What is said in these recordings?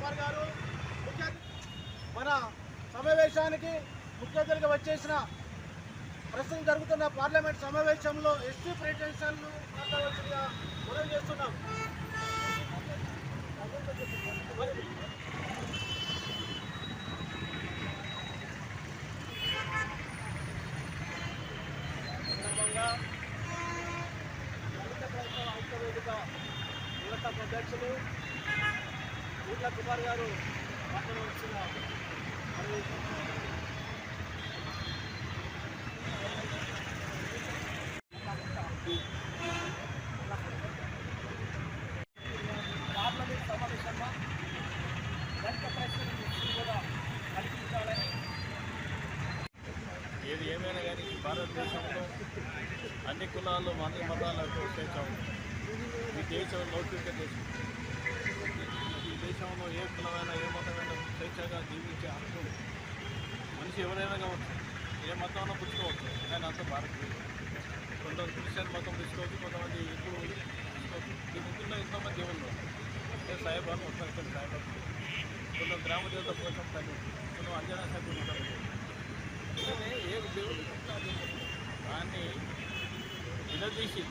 కుమార్ గారు మన సమావేశానికి ముఖ్య అతిథిగా వచ్చేసిన ప్రస్తుతం జరుగుతున్న పార్లమెంట్ సమావేశంలో ఎస్టీ ప్రెసిడెన్షియల్ను మాట్లాడాల్సిందిగా మనం చేస్తున్నాం. అధ్యక్షులు ఊట్ల కుమార్ గారు మాట్లాడవలసిన పార్లమెంట్ సమావేశంలో దళిత ప్రశ్నలు కూడా కల్పించాలని ఏది ఏమైనా కానీ భారతదేశంలో అన్ని కులాలు అన్ని మతాలకు స్వేచ్ఛ ఉంది. ఈ దేశం లౌకిక దేశం. ఈ దేశంలో ఏ కులమైనా ఏ మతమైనా స్వేచ్ఛగా జీవించే హక్కు మనిషి ఎవరైనా కావచ్చు, ఏ మతంలో పుచ్చుకోవచ్చు. కానీ అంత భారతదేశం. కొంతమంది క్రిస్టియన్ మతం తీసుకోవచ్చు, కొంతమంది హిందువులు తీసుకోవచ్చు. ఈ ముందులో ఎంతోమంది దేవుళ్ళు సాయిబాబు మొత్తం ఇక్కడ సాయిబాబు, కొంత గ్రామ దేవత కోసం తల్లి, కొంత అంజనా శక్తి ఉంటారు. ఏ దేవుడు దాన్ని విడదీసి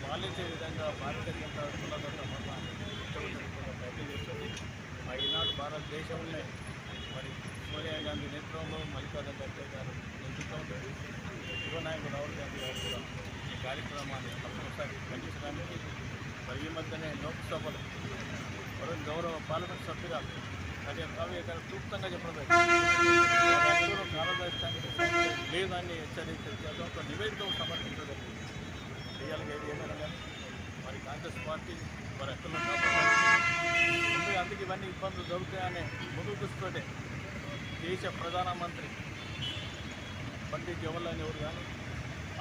పాలించే విధంగా భారతీయ జనతా కులగత మతాన్ని ప్రయత్నం చేస్తుంది. ఈనాడు భారతదేశంలో మరి సోనియా గాంధీ నేతృత్వంలో మల్లికార్జున ఖర్గే గారు నేతృత్వంలో యువ నాయకుడు రాహుల్ గాంధీ గారు కూడా ఈ కార్యక్రమాన్ని తప్పనిసరి ఖండించడానికి మరి ఈ మధ్యనే లోక్సభలో గౌరవ పార్లమెంట్ సభ్యురాలు అదే కావ్య గారు క్లుప్తంగా చెప్పడం కాలదాయిస్తానికి లేదాన్ని హెచ్చరించారు. ఒక నివేదిక సమర్పించడం చేయాలి. ఏమైనా కానీ మరి కాంగ్రెస్ పార్టీ మరి ఎక్కడ ముందు అందుకు ఇవన్నీ ఇబ్బందులు జరుగుతాయనే ముందు దృష్టితోటే దేశ ప్రధానమంత్రి పండిత్ జవహర్లాల్ నెహ్రూ కానీ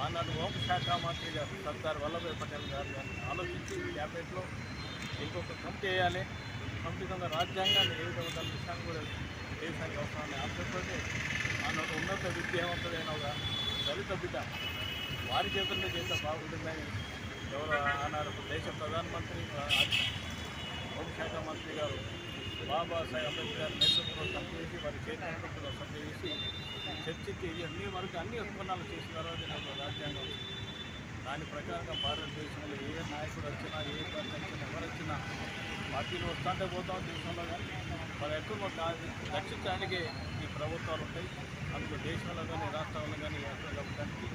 ఆనాడు హోంశాఖ మంత్రి గారు సర్దార్ వల్లభాయ్ పటేల్ గారు కానీ ఆలోచించి క్యాబినెట్లో ఇంకొక కమిటీ వేయాలి. కమిటీగా రాజ్యాంగాన్ని ఏ విధంగా విషయాన్ని కూడా దేశానికి అవసరాన్ని ఆలోచించే ఆనాడు ఉన్నత విద్యావంతుడైన ఒక దళిత బిడ్డ వారి చేతుల్లో చేస్తే బాగుంటుందని ఎవరు ఆనాడు దేశ ప్రధానమంత్రి హోంశాఖ మంత్రి గారు బాబాసాహెబ్ అంబేద్కర్ నేతృత్వంలో కమిటీ చేసి వారి చేతుల్లో సభ్య చేసి చర్చకి అన్ని వరకు అన్ని ఒప్పందాలు చేసిన తర్వాత రాజ్యాంగం దాని ప్రకారంగా భారతదేశంలో ఏ నాయకుడు వచ్చినా ఏ పార్టీ వచ్చినా ఎవరు వచ్చినా పార్టీలు వస్తుంటే పోతాం దేశంలో కానీ మరి ఎక్కువ రక్షించడానికి ఈ ప్రభుత్వాలు ఉంటాయి. అందులో దేశంలో కానీ రాష్ట్రాల్లో కానీ ఎక్కడానికి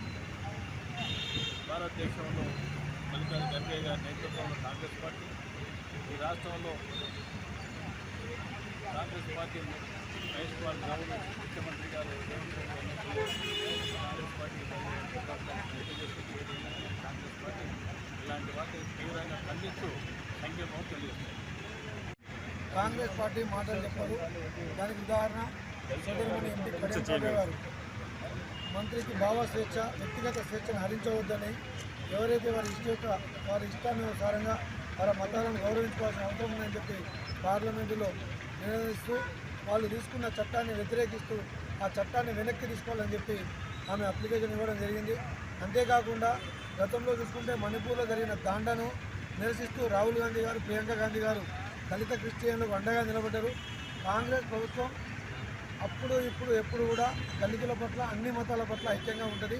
భారతదేశంలో మల్లికార్జున ఖర్గే గారి నేతృత్వంలో కాంగ్రెస్ పార్టీ, ఈ రాష్ట్రంలో కాంగ్రెస్ పార్టీ మహేష్ కుమార్ గౌడ్ ముఖ్యమంత్రి గారు కాంగ్రెస్ పార్టీ కాంగ్రెస్ పార్టీ ఇలాంటి వాటిని తీవ్రంగా ఖండిస్తూ సంక్షేమం తెలియజేస్తారు. కాంగ్రెస్ పార్టీ మాటలు చెప్పారు. దానికి ఉదాహరణ సోదరుమణి ఎంపీ కడియం గారు మంత్రికి భావ స్వేచ్ఛ, వ్యక్తిగత స్వేచ్ఛను హరించవద్దని, ఎవరైతే వారి ఇష్టానుసారంగా వారి మతాలను గౌరవించుకోవాల్సిన అవసరం ఉందని చెప్పి పార్లమెంటులో నిర్ణయిస్తూ వాళ్ళు తీసుకున్న చట్టాన్ని వ్యతిరేకిస్తూ ఆ చట్టాన్ని వెనక్కి తీసుకోవాలని చెప్పి ఆమె అప్లికేషన్ ఇవ్వడం జరిగింది. అంతేకాకుండా గతంలో చూసుకుంటే మణిపూర్లో జరిగిన దాండను నిరసిస్తూ రాహుల్ గాంధీ గారు, ప్రియాంక గాంధీ గారు దళిత క్రిస్టియన్లకు అండగా నిలబడ్డారు. కాంగ్రెస్ ప్రభుత్వం అప్పుడు ఇప్పుడు ఎప్పుడు కూడా దళితుల పట్ల అన్ని మతాల పట్ల ఐక్యంగా ఉంటుంది.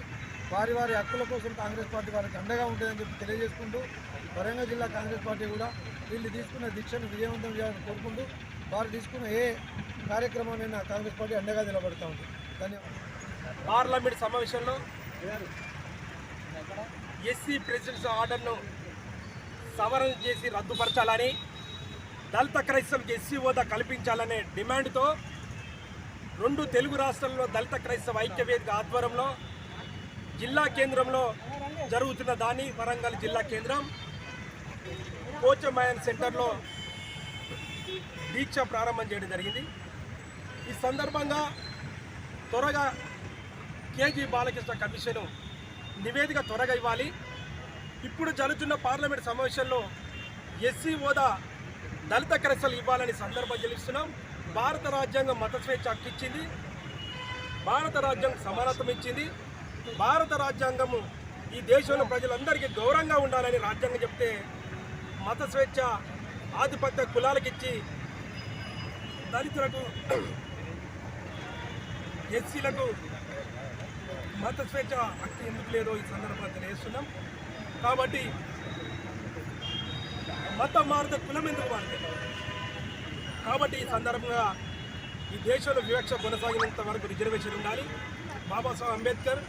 వారి హక్కుల కోసం కాంగ్రెస్ పార్టీ వారికి అండగా ఉంటుందని చెప్పి తెలియజేసుకుంటూ వరంగల్ జిల్లా కాంగ్రెస్ పార్టీ కూడా వీళ్ళు తీసుకున్న దీక్షను విజయవంతం చేయాలని కోరుకుంటూ వారు తీసుకున్న ఏ కార్యక్రమాన్నైనా కాంగ్రెస్ పార్టీ అండగా నిలబడుతూ ఉంది. ధన్యవాదాలు. పార్లమెంట్ సమావేశంలో ఎస్సీ ప్రెసిడెన్సీ ఆర్డర్ను సవరణ చేసి రద్దుపరచాలని, దళిత క్రైస్తవులకు ఎస్సీ హోదా కల్పించాలనే డిమాండ్తో 2 తెలుగు రాష్ట్రాల్లో దళిత క్రైస్తవ ఐక్యవేదిక ఆధ్వర్యంలో జిల్లా కేంద్రంలో జరుగుతున్న దాన్ని వరంగల్ జిల్లా కేంద్రం పోచమాయన్ సెంటర్లో దీక్ష ప్రారంభం చేయడం జరిగింది. ఈ సందర్భంగా త్వరగా కేజీ బాలకృష్ణ కమిషను నివేదిక త్వరగా ఇవ్వాలి. ఇప్పుడు జరుగుతున్న పార్లమెంట్ సమావేశంలో ఎస్సీ హోదా దళిత క్రైస్తవులు ఇవ్వాలని సందర్భం తెలుస్తున్నాం. భారత రాజ్యాంగం మత స్వేచ్ఛ హక్కు ఇచ్చింది, భారత రాజ్యాంగం సమానత్వం ఇచ్చింది. భారత రాజ్యాంగము ఈ దేశంలో ప్రజలందరికీ గౌరవంగా ఉండాలని రాజ్యాంగం చెప్తే మత స్వేచ్ఛ ఆధిపత్య కులాలకు ఇచ్చి దళితులకు ఎస్సీలకు మత స్వేచ్ఛ హక్కు ఎందుకు లేదో ఈ సందర్భంగా తెలియజేస్తున్నాం. కాబట్టి మతం మారితే కులం ఎందుకు మారుతుంది? కాబట్టి ఈ సందర్భంగా ఈ దేశంలో వివక్ష కొనసాగినంత వరకు రిజర్వేషన్ ఉండాలి. బాబాసాహెబ్ అంబేద్కర్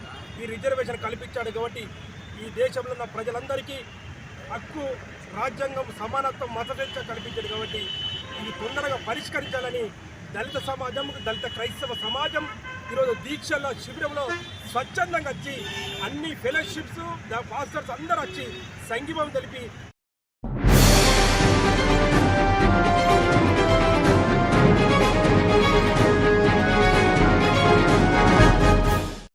ఈ రిజర్వేషన్ కల్పించాడు కాబట్టి ఈ దేశంలో ఉన్న ప్రజలందరికీ హక్కు, రాజ్యాంగం, సమానత్వం, మత స్వేచ్ఛ కల్పించాడు కాబట్టి ఇది తొందరగా పరిష్కరించాలని దళిత సమాజం, దళిత క్రైస్తవ సమాజం ఈరోజు దీక్షల్లో శిబిరంలో స్వచ్ఛందంగా వచ్చి అన్ని ఫెలోషిప్స్ పాస్టర్స్ అందరూ వచ్చి సంఘీభావం తెలిపి